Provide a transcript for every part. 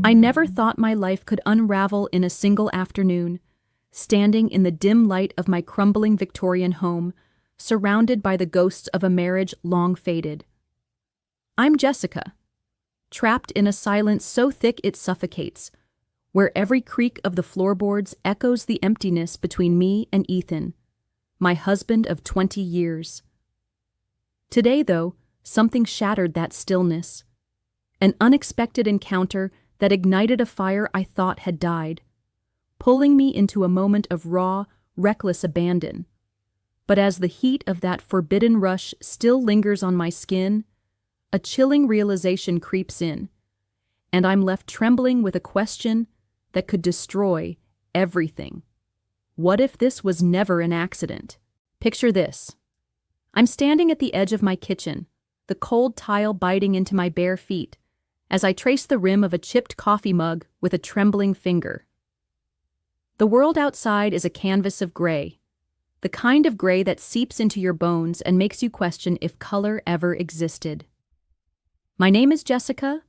I never thought my life could unravel in a single afternoon, standing in the dim light of my crumbling Victorian home, surrounded by the ghosts of a marriage long faded. I'm Jessica, trapped in a silence so thick it suffocates, where every creak of the floorboards echoes the emptiness between me and Ethan, my husband of 20 years. Today, though, something shattered that stillness. An unexpected encounter that ignited a fire I thought had died, pulling me into a moment of raw, reckless abandon. But as the heat of that forbidden rush still lingers on my skin, a chilling realization creeps in, and I'm left trembling with a question that could destroy everything. What if this was never an accident? Picture this. I'm standing at the edge of my kitchen, the cold tile biting into my bare feet, as I trace the rim of a chipped coffee mug with a trembling finger. The world outside is a canvas of gray, the kind of gray that seeps into your bones and makes you question if color ever existed. My name is Jessica,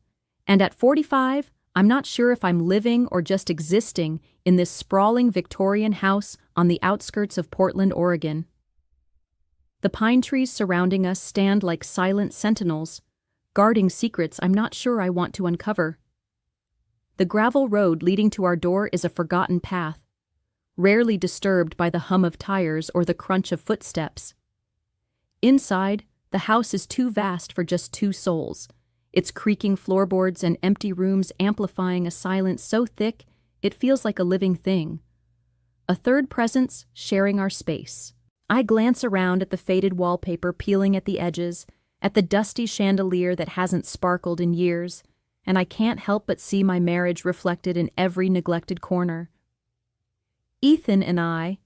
and at 45, I'm not sure if I'm living or just existing in this sprawling Victorian house on the outskirts of Portland, Oregon. The pine trees surrounding us stand like silent sentinels, guarding secrets I'm not sure I want to uncover. The gravel road leading to our door is a forgotten path, rarely disturbed by the hum of tires or the crunch of footsteps. Inside, the house is too vast for just two souls, its creaking floorboards and empty rooms amplifying a silence so thick it feels like a living thing. A third presence sharing our space. I glance around at the faded wallpaper peeling at the edges, at the dusty chandelier that hasn't sparkled in years, and I can't help but see my marriage reflected in every neglected corner. Ethan and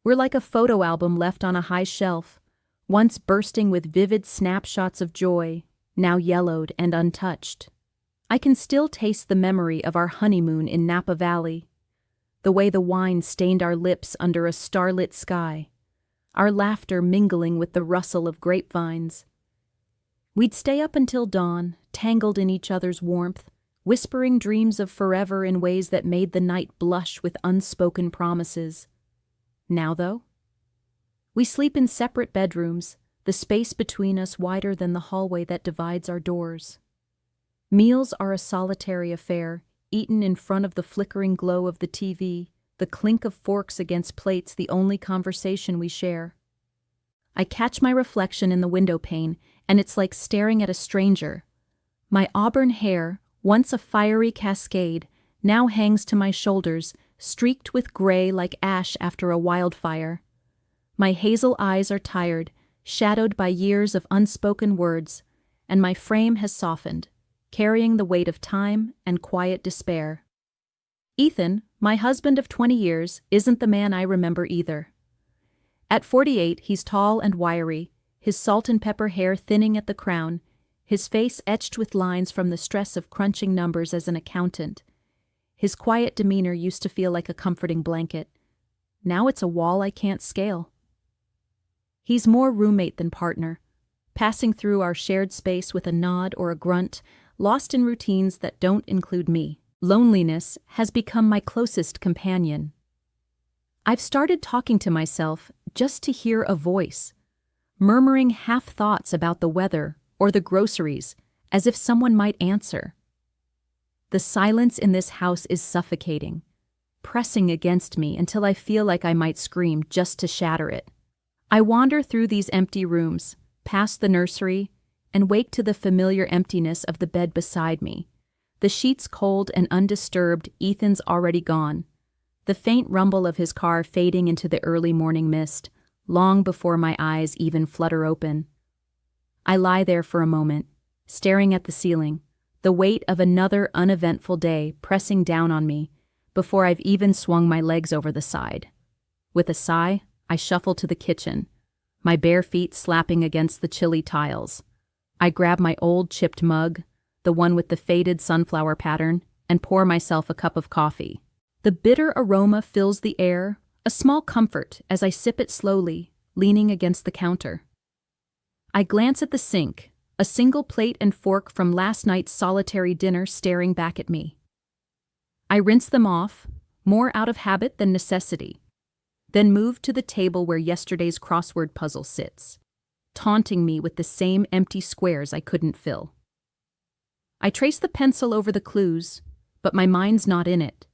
we're like a photo album left on a high shelf, once bursting with vivid snapshots of joy, now yellowed and untouched. I can still taste the memory of our honeymoon in Napa Valley, the way the wine stained our lips under a starlit sky, our laughter mingling with the rustle of grapevines. We'd stay up until dawn, tangled in each other's warmth, whispering dreams of forever in ways that made the night blush with unspoken promises. Now, though, we sleep in separate bedrooms, the space between us wider than the hallway that divides our doors. Meals are a solitary affair, eaten in front of the flickering glow of the TV, the clink of forks against plates the only conversation we share. I catch my reflection in the window pane, and it's like staring at a stranger. My auburn hair, once a fiery cascade, now hangs to my shoulders, streaked with gray like ash after a wildfire. My hazel eyes are tired, shadowed by years of unspoken words, and my frame has softened, carrying the weight of time and quiet despair. Ethan, my husband of 20 years, isn't the man I remember either. At 48, he's tall and wiry, his salt and pepper hair thinning at the crown, his face etched with lines from the stress of crunching numbers as an accountant. His quiet demeanor used to feel like a comforting blanket. Now it's a wall I can't scale. He's more roommate than partner, passing through our shared space with a nod or a grunt, lost in routines that don't include me. Loneliness has become my closest companion. I've started talking to myself just to hear a voice, murmuring half-thoughts about the weather or the groceries, as if someone might answer. The silence in this house is suffocating, pressing against me until I feel like I might scream just to shatter it. I wander through these empty rooms, past the nursery, and wake to the familiar emptiness of the bed beside me. The sheets cold and undisturbed, Ethan's already gone. The faint rumble of his car fading into the early morning mist, long before my eyes even flutter open. I lie there for a moment, staring at the ceiling, the weight of another uneventful day pressing down on me before I've even swung my legs over the side. With a sigh, I shuffle to the kitchen, my bare feet slapping against the chilly tiles. I grab my old chipped mug, the one with the faded sunflower pattern, and pour myself a cup of coffee. The bitter aroma fills the air, a small comfort as I sip it slowly, leaning against the counter. I glance at the sink, a single plate and fork from last night's solitary dinner staring back at me. I rinse them off, more out of habit than necessity, then move to the table where yesterday's crossword puzzle sits, taunting me with the same empty squares I couldn't fill. I trace the pencil over the clues, but my mind's not in it.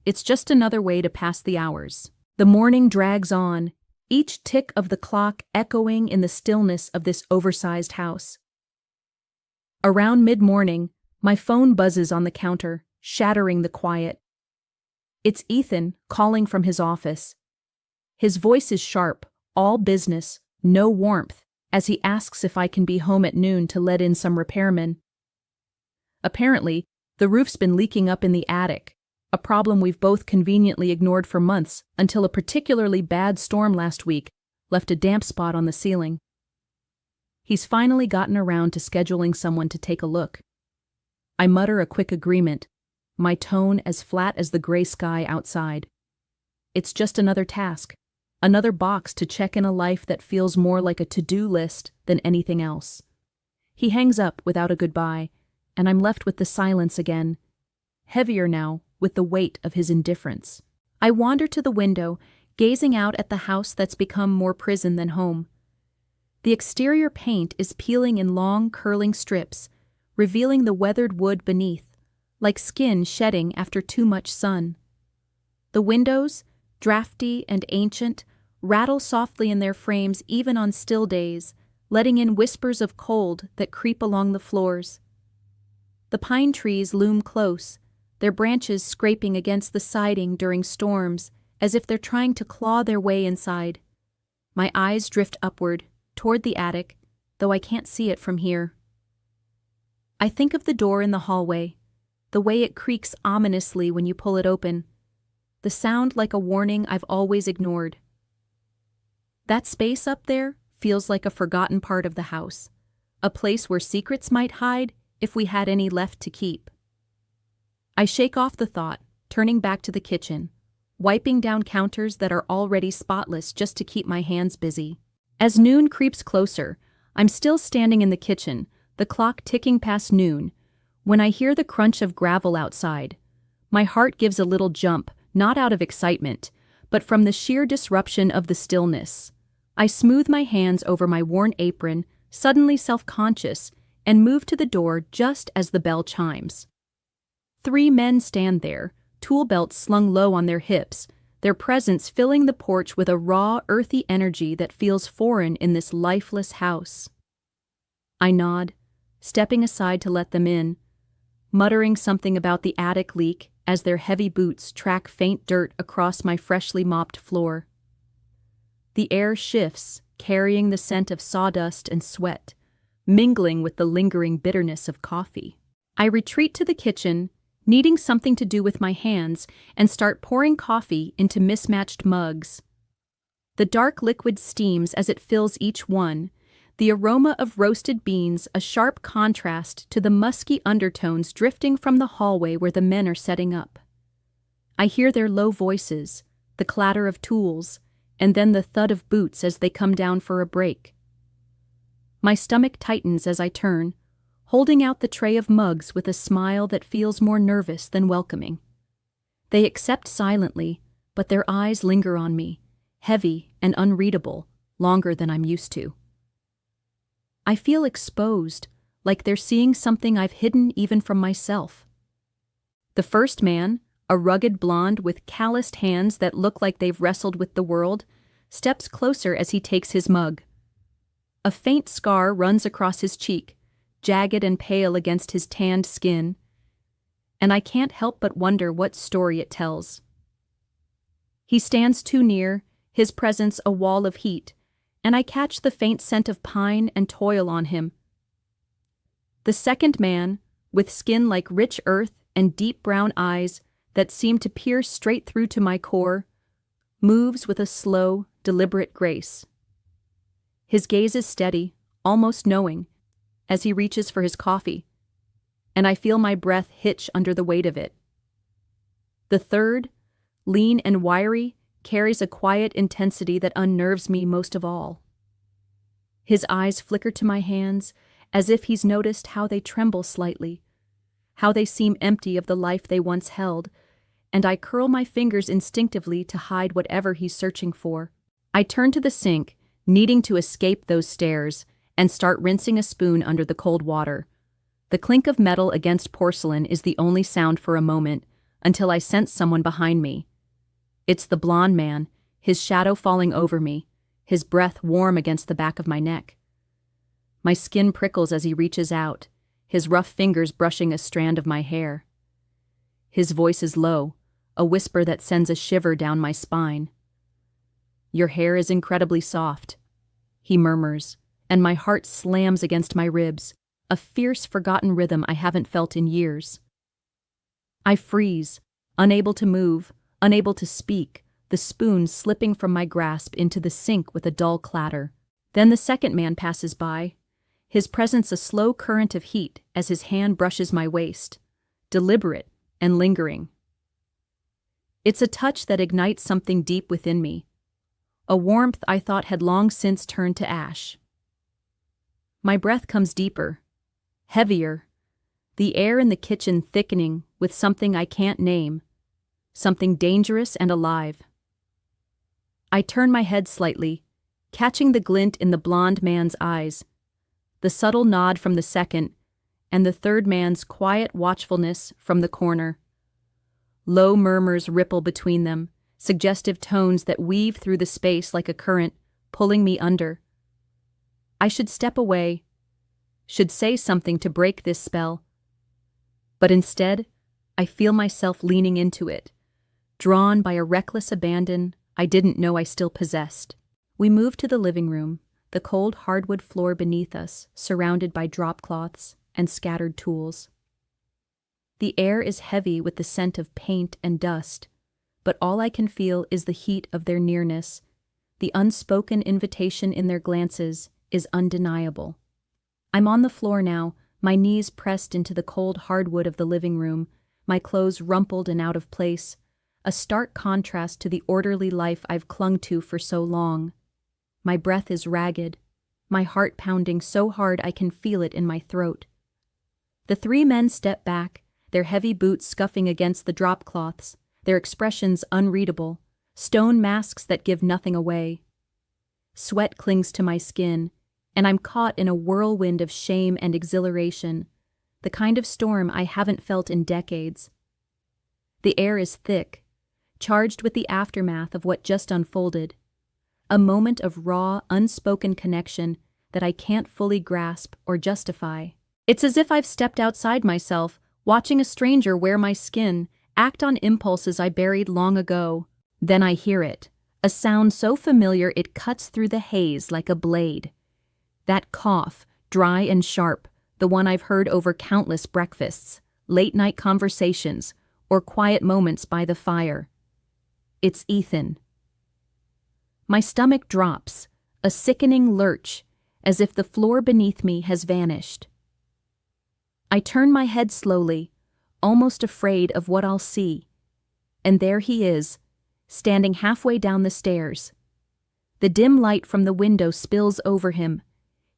It's just another way to pass the hours. The morning drags on, each tick of the clock echoing in the stillness of this oversized house. Around mid-morning, my phone buzzes on the counter, shattering the quiet. It's Ethan calling from his office. His voice is sharp, all business, no warmth, as he asks if I can be home at noon to let in some repairmen. Apparently, the roof's been leaking up in the attic, a problem we've both conveniently ignored for months until a particularly bad storm last week left a damp spot on the ceiling. He's finally gotten around to scheduling someone to take a look. I mutter a quick agreement, my tone as flat as the gray sky outside. It's just another task, another box to check in a life that feels more like a to-do list than anything else. He hangs up without a goodbye, and I'm left with the silence again, heavier now with the weight of his indifference. I wander to the window, gazing out at the house that's become more prison than home. The exterior paint is peeling in long, curling strips, revealing the weathered wood beneath, like skin shedding after too much sun. The windows, drafty and ancient, rattle softly in their frames even on still days, letting in whispers of cold that creep along the floors. The pine trees loom close, their branches scraping against the siding during storms, as if they're trying to claw their way inside. My eyes drift upward, toward the attic, though I can't see it from here. I think of the door in the hallway, the way it creaks ominously when you pull it open, the sound like a warning I've always ignored. That space up there feels like a forgotten part of the house, a place where secrets might hide if we had any left to keep. I shake off the thought, turning back to the kitchen, wiping down counters that are already spotless just to keep my hands busy. As noon creeps closer, I'm still standing in the kitchen, the clock ticking past noon, when I hear the crunch of gravel outside. My heart gives a little jump, not out of excitement, but from the sheer disruption of the stillness. I smooth my hands over my worn apron, suddenly self-conscious, and move to the door just as the bell chimes. 3 men stand there, tool belts slung low on their hips, their presence filling the porch with a raw, earthy energy that feels foreign in this lifeless house. I nod, stepping aside to let them in, muttering something about the attic leak as their heavy boots track faint dirt across my freshly mopped floor. The air shifts, carrying the scent of sawdust and sweat, mingling with the lingering bitterness of coffee. I retreat to the kitchen, needing something to do with my hands, and start pouring coffee into mismatched mugs. The dark liquid steams as it fills each one, the aroma of roasted beans a sharp contrast to the musky undertones drifting from the hallway where the men are setting up. I hear their low voices, the clatter of tools, and then the thud of boots as they come down for a break. My stomach tightens as I turn, holding out the tray of mugs with a smile that feels more nervous than welcoming. They accept silently, but their eyes linger on me, heavy and unreadable, longer than I'm used to. I feel exposed, like they're seeing something I've hidden even from myself. The first man, a rugged blonde with calloused hands that look like they've wrestled with the world, steps closer as he takes his mug. A faint scar runs across his cheek, jagged and pale against his tanned skin, and I can't help but wonder what story it tells. He stands too near, his presence a wall of heat, and I catch the faint scent of pine and toil on him. The second man, with skin like rich earth and deep brown eyes that seem to pierce straight through to my core, moves with a slow, deliberate grace. His gaze is steady, almost knowing, as he reaches for his coffee, and I feel my breath hitch under the weight of it. The third, lean and wiry, carries a quiet intensity that unnerves me most of all. His eyes flicker to my hands as if he's noticed how they tremble slightly, how they seem empty of the life they once held, and I curl my fingers instinctively to hide whatever he's searching for. I turn to the sink, needing to escape those stares, and start rinsing a spoon under the cold water. The clink of metal against porcelain is the only sound for a moment, until I sense someone behind me. It's the blond man, his shadow falling over me, his breath warm against the back of my neck. My skin prickles as he reaches out, his rough fingers brushing a strand of my hair. His voice is low, a whisper that sends a shiver down my spine. "Your hair is incredibly soft," he murmurs, and my heart slams against my ribs, a fierce, forgotten rhythm I haven't felt in years. I freeze, unable to move, unable to speak, the spoon slipping from my grasp into the sink with a dull clatter. Then the second man passes by, his presence a slow current of heat as his hand brushes my waist, deliberate and lingering. It's a touch that ignites something deep within me, a warmth I thought had long since turned to ash. My breath comes deeper, heavier, the air in the kitchen thickening with something I can't name, something dangerous and alive. I turn my head slightly, catching the glint in the blond man's eyes, the subtle nod from the second, and the third man's quiet watchfulness from the corner. Low murmurs ripple between them, suggestive tones that weave through the space like a current, pulling me under. I should step away, should say something to break this spell. But instead, I feel myself leaning into it, drawn by a reckless abandon I didn't know I still possessed. We move to the living room, the cold hardwood floor beneath us, surrounded by drop cloths and scattered tools. The air is heavy with the scent of paint and dust, but all I can feel is the heat of their nearness. The unspoken invitation in their glances is undeniable. I'm on the floor now, my knees pressed into the cold hardwood of the living room, my clothes rumpled and out of place, a stark contrast to the orderly life I've clung to for so long. My breath is ragged, my heart pounding so hard I can feel it in my throat. The three men step back, their heavy boots scuffing against the drop cloths, their expressions unreadable, stone masks that give nothing away. Sweat clings to my skin, and I'm caught in a whirlwind of shame and exhilaration, the kind of storm I haven't felt in decades. The air is thick, charged with the aftermath of what just unfolded, a moment of raw, unspoken connection that I can't fully grasp or justify. It's as if I've stepped outside myself, watching a stranger wear my skin, act on impulses I buried long ago. Then I hear it, a sound so familiar it cuts through the haze like a blade. That cough, dry and sharp, the one I've heard over countless breakfasts, late-night conversations, or quiet moments by the fire. It's Ethan. My stomach drops, a sickening lurch, as if the floor beneath me has vanished. I turn my head slowly, almost afraid of what I'll see, and there he is, standing halfway down the stairs. The dim light from the window spills over him,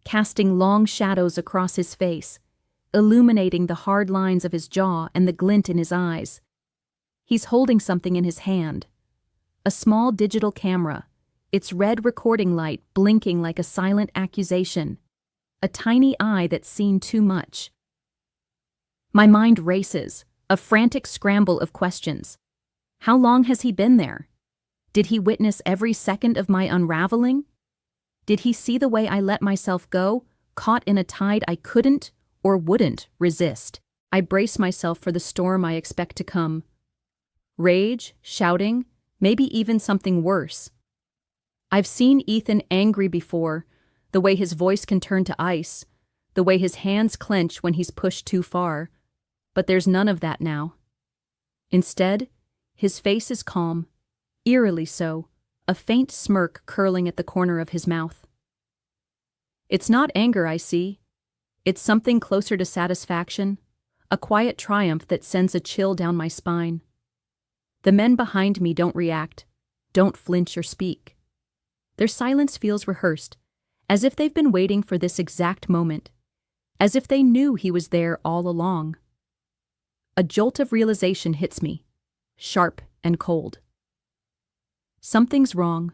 casting long shadows across his face, illuminating the hard lines of his jaw and the glint in his eyes. He's holding something in his hand, a small digital camera, its red recording light blinking like a silent accusation, a tiny eye that's seen too much. My mind races, a frantic scramble of questions. How long has he been there? Did he witness every second of my unraveling? Did he see the way I let myself go, caught in a tide I couldn't or wouldn't resist? I brace myself for the storm I expect to come. Rage, shouting, maybe even something worse. I've seen Ethan angry before, the way his voice can turn to ice, the way his hands clench when he's pushed too far. But there's none of that now. Instead, his face is calm, eerily so, a faint smirk curling at the corner of his mouth. It's not anger I see. It's something closer to satisfaction, a quiet triumph that sends a chill down my spine. The men behind me don't react, don't flinch or speak. Their silence feels rehearsed, as if they've been waiting for this exact moment, as if they knew he was there all along. A jolt of realization hits me, sharp and cold. Something's wrong.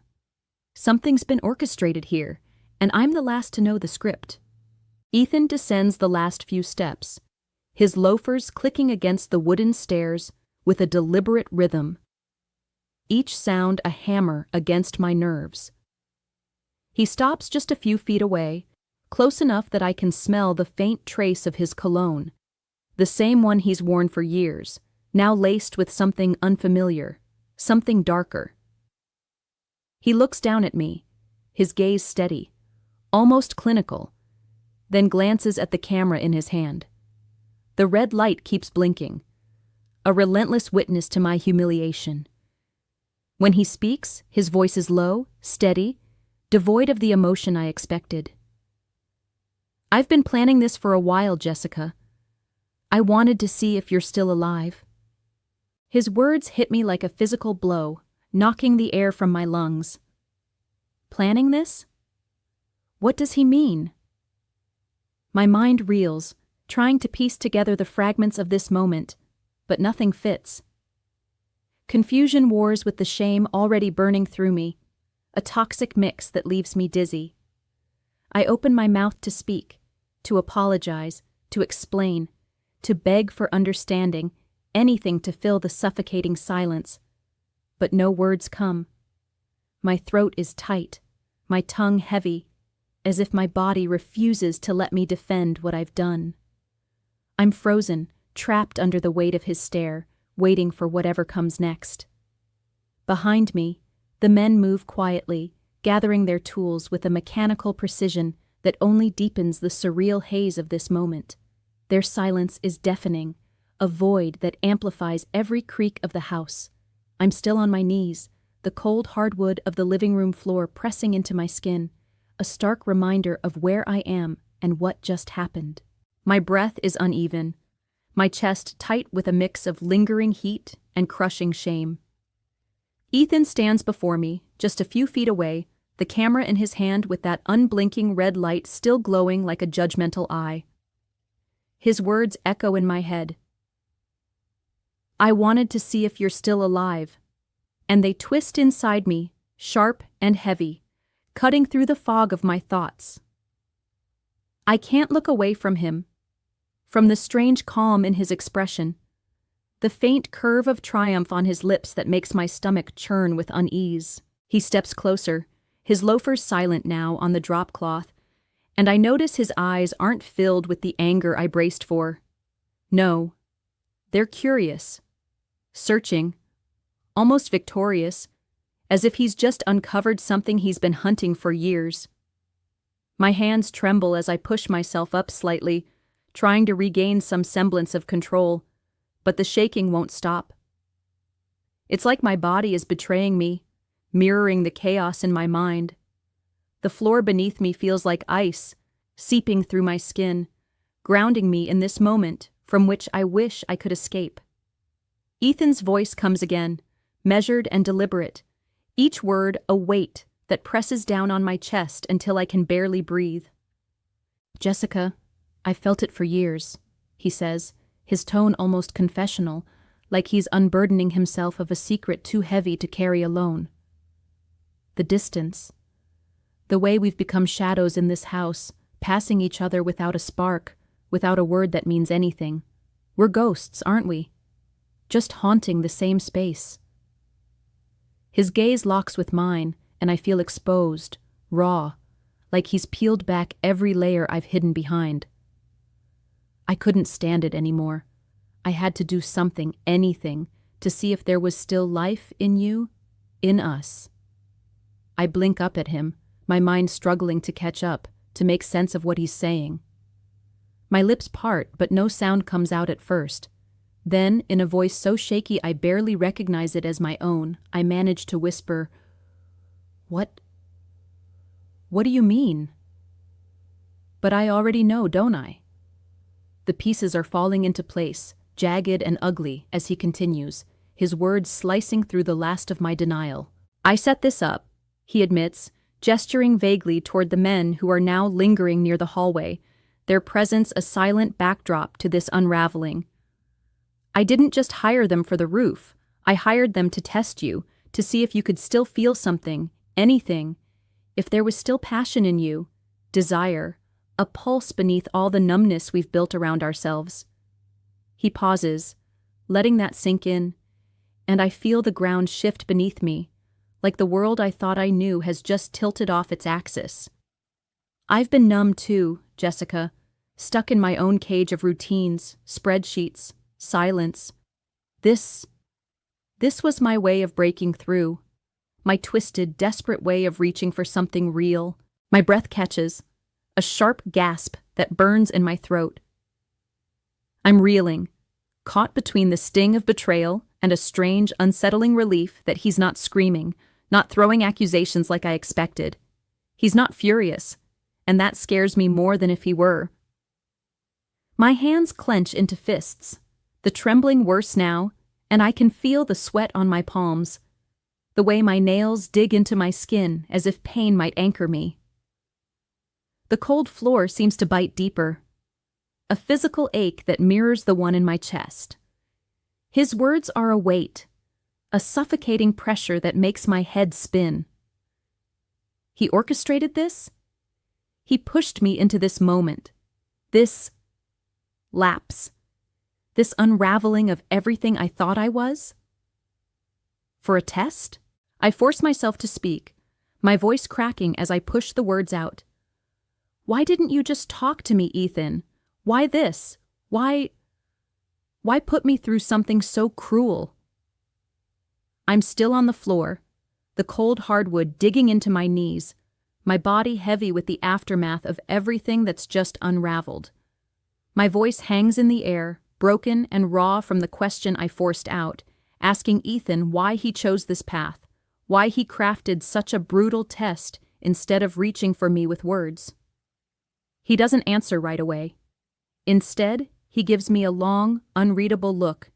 Something's been orchestrated here, and I'm the last to know the script. Ethan descends the last few steps, his loafers clicking against the wooden stairs with a deliberate rhythm, each sound a hammer against my nerves. He stops just a few feet away, close enough that I can smell the faint trace of his cologne, the same one he's worn for years, now laced with something unfamiliar, something darker. He looks down at me, his gaze steady, almost clinical, then glances at the camera in his hand. The red light keeps blinking, a relentless witness to my humiliation. When he speaks, his voice is low, steady, devoid of the emotion I expected. I've been planning this for a while, Jessica. I wanted to see if you're still alive. His words hit me like a physical blow, knocking the air from my lungs. Planning this? What does he mean? My mind reels, trying to piece together the fragments of this moment, but nothing fits. Confusion wars with the shame already burning through me, a toxic mix that leaves me dizzy. I open my mouth to speak, to apologize, to explain, to beg for understanding, anything to fill the suffocating silence. But no words come. My throat is tight, my tongue heavy, as if my body refuses to let me defend what I've done. I'm frozen, trapped under the weight of his stare, waiting for whatever comes next. Behind me, the men move quietly, gathering their tools with a mechanical precision that only deepens the surreal haze of this moment. Their silence is deafening, a void that amplifies every creak of the house. I'm still on my knees, the cold hardwood of the living room floor pressing into my skin, a stark reminder of where I am and what just happened. My breath is uneven, my chest tight with a mix of lingering heat and crushing shame. Ethan stands before me, just a few feet away, the camera in his hand with that unblinking red light still glowing like a judgmental eye. His words echo in my head. I wanted to see if you're still alive. And they twist inside me, sharp and heavy, cutting through the fog of my thoughts. I can't look away from him, from the strange calm in his expression, the faint curve of triumph on his lips that makes my stomach churn with unease. He steps closer, his loafers silent now on the drop cloth, and I notice his eyes aren't filled with the anger I braced for. No, they're curious, searching, almost victorious, as if he's just uncovered something he's been hunting for years. My hands tremble as I push myself up slightly, trying to regain some semblance of control, but the shaking won't stop. It's like my body is betraying me, mirroring the chaos in my mind. The floor beneath me feels like ice, seeping through my skin, grounding me in this moment from which I wish I could escape. Ethan's voice comes again, measured and deliberate, each word a weight that presses down on my chest until I can barely breathe. Jessica, I've felt it for years, he says, his tone almost confessional, like he's unburdening himself of a secret too heavy to carry alone. The distance, the way we've become shadows in this house, passing each other without a spark, without a word that means anything. We're ghosts, aren't we? Just haunting the same space. His gaze locks with mine, and I feel exposed, raw, like he's peeled back every layer I've hidden behind. I couldn't stand it anymore. I had to do something, anything, to see if there was still life in you, in us. I blink up at him, my mind struggling to catch up, to make sense of what he's saying. My lips part, but no sound comes out at first. Then, in a voice so shaky I barely recognize it as my own, I manage to whisper, What do you mean? But I already know, don't I? The pieces are falling into place, jagged and ugly, as he continues, his words slicing through the last of my denial. I set this up, he admits, gesturing vaguely toward the men who are now lingering near the hallway, their presence a silent backdrop to this unraveling. I didn't just hire them for the roof. I hired them to test you, to see if you could still feel something, anything, if there was still passion in you, desire, a pulse beneath all the numbness we've built around ourselves. He pauses, letting that sink in, and I feel the ground shift beneath me, like the world I thought I knew has just tilted off its axis. I've been numb too, Jessica, stuck in my own cage of routines, spreadsheets, silence. This was my way of breaking through, my twisted, desperate way of reaching for something real. My breath catches, a sharp gasp that burns in my throat. I'm reeling, caught between the sting of betrayal and a strange, unsettling relief that he's not screaming, not throwing accusations like I expected. He's not furious, and that scares me more than if he were. My hands clench into fists, the trembling worse now, and I can feel the sweat on my palms, the way my nails dig into my skin as if pain might anchor me. The cold floor seems to bite deeper, a physical ache that mirrors the one in my chest. His words are a weight, a suffocating pressure that makes my head spin. He orchestrated this? He pushed me into this moment, this lapse, this unraveling of everything I thought I was? For a test? I force myself to speak, my voice cracking as I push the words out. Why didn't you just talk to me, Ethan? Why this? Why put me through something so cruel? I'm still on the floor, the cold hardwood digging into my knees, my body heavy with the aftermath of everything that's just unraveled. My voice hangs in the air, broken and raw from the question I forced out, asking Ethan why he chose this path, why he crafted such a brutal test instead of reaching for me with words. He doesn't answer right away. Instead, he gives me a long, unreadable look,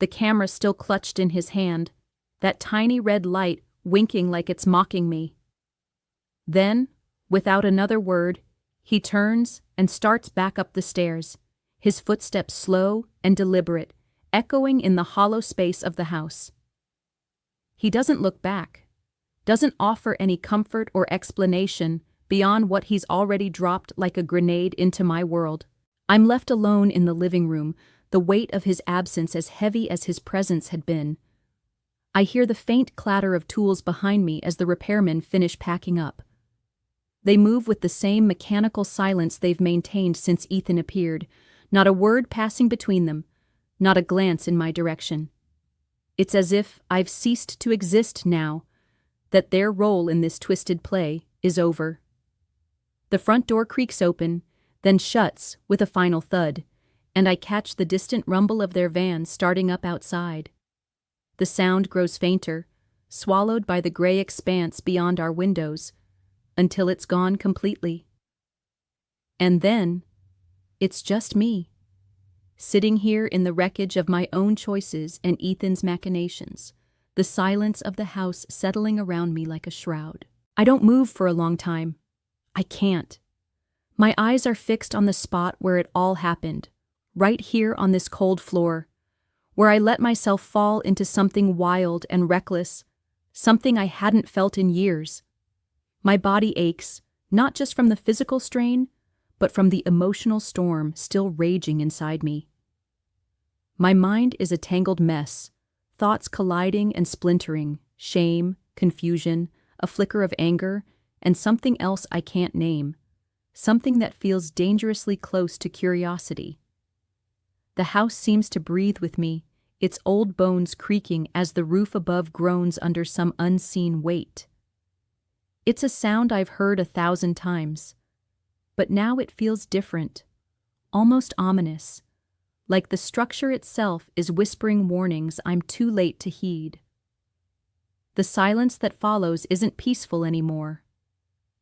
the camera still clutched in his hand, that tiny red light winking like it's mocking me. Then, without another word, he turns and starts back up the stairs, his footsteps slow and deliberate, echoing in the hollow space of the house. He doesn't look back, doesn't offer any comfort or explanation beyond what he's already dropped like a grenade into my world. I'm left alone in the living room, the weight of his absence as heavy as his presence had been. I hear the faint clatter of tools behind me as the repairmen finish packing up. They move with the same mechanical silence they've maintained since Ethan appeared, not a word passing between them, not a glance in my direction. It's as if I've ceased to exist now, that their role in this twisted play is over. The front door creaks open, then shuts with a final thud, and I catch the distant rumble of their van starting up outside. The sound grows fainter, swallowed by the gray expanse beyond our windows, until it's gone completely. And then, it's just me, sitting here in the wreckage of my own choices and Ethan's machinations, the silence of the house settling around me like a shroud. I don't move for a long time. I can't. My eyes are fixed on the spot where it all happened, right here on this cold floor, where I let myself fall into something wild and reckless, something I hadn't felt in years. My body aches, not just from the physical strain, but from the emotional storm still raging inside me. My mind is a tangled mess, thoughts colliding and splintering, shame, confusion, a flicker of anger, and something else I can't name, something that feels dangerously close to curiosity. The house seems to breathe with me, its old bones creaking as the roof above groans under some unseen weight. It's a sound I've heard 1,000 times, but now it feels different, almost ominous, like the structure itself is whispering warnings I'm too late to heed. The silence that follows isn't peaceful anymore.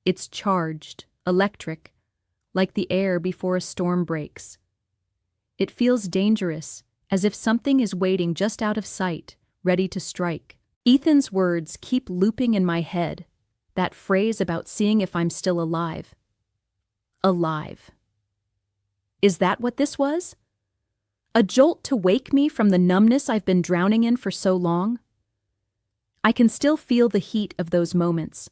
It's charged, electric, like the air before a storm breaks. It feels dangerous, as if something is waiting just out of sight, ready to strike. Ethan's words keep looping in my head, that phrase about seeing if I'm still alive. Alive. Is that what this was? A jolt to wake me from the numbness I've been drowning in for so long. I can still feel the heat of those moments,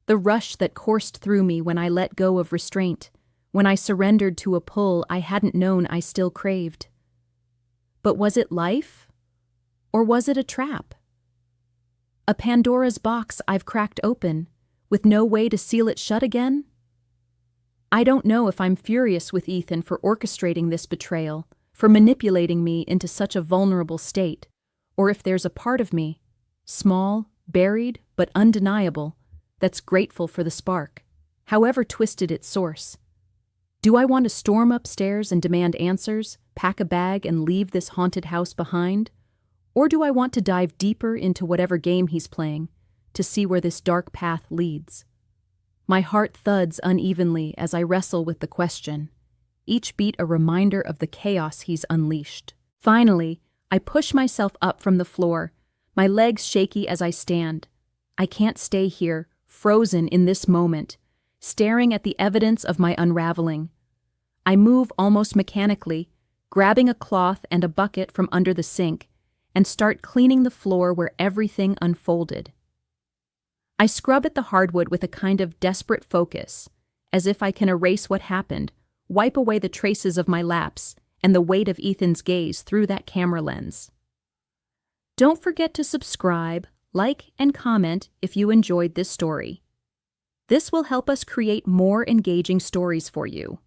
the rush that coursed through me when I let go of restraint, when I surrendered to a pull I hadn't known I still craved. But was it life? Or was it a trap? A Pandora's box I've cracked open, with no way to seal it shut again? I don't know if I'm furious with Ethan for orchestrating this betrayal, for manipulating me into such a vulnerable state, or if there's a part of me, small, buried, but undeniable, that's grateful for the spark, however twisted its source. Do I want to storm upstairs and demand answers, pack a bag and leave this haunted house behind? Or do I want to dive deeper into whatever game he's playing, to see where this dark path leads? My heart thuds unevenly as I wrestle with the question, each beat a reminder of the chaos he's unleashed. Finally, I push myself up from the floor, my legs shaky as I stand. I can't stay here, frozen in this moment, staring at the evidence of my unraveling. I move almost mechanically, grabbing a cloth and a bucket from under the sink, and start cleaning the floor where everything unfolded. I scrub at the hardwood with a kind of desperate focus, as if I can erase what happened, wipe away the traces of my lapse and the weight of Ethan's gaze through that camera lens. Don't forget to subscribe, like, and comment if you enjoyed this story. This will help us create more engaging stories for you.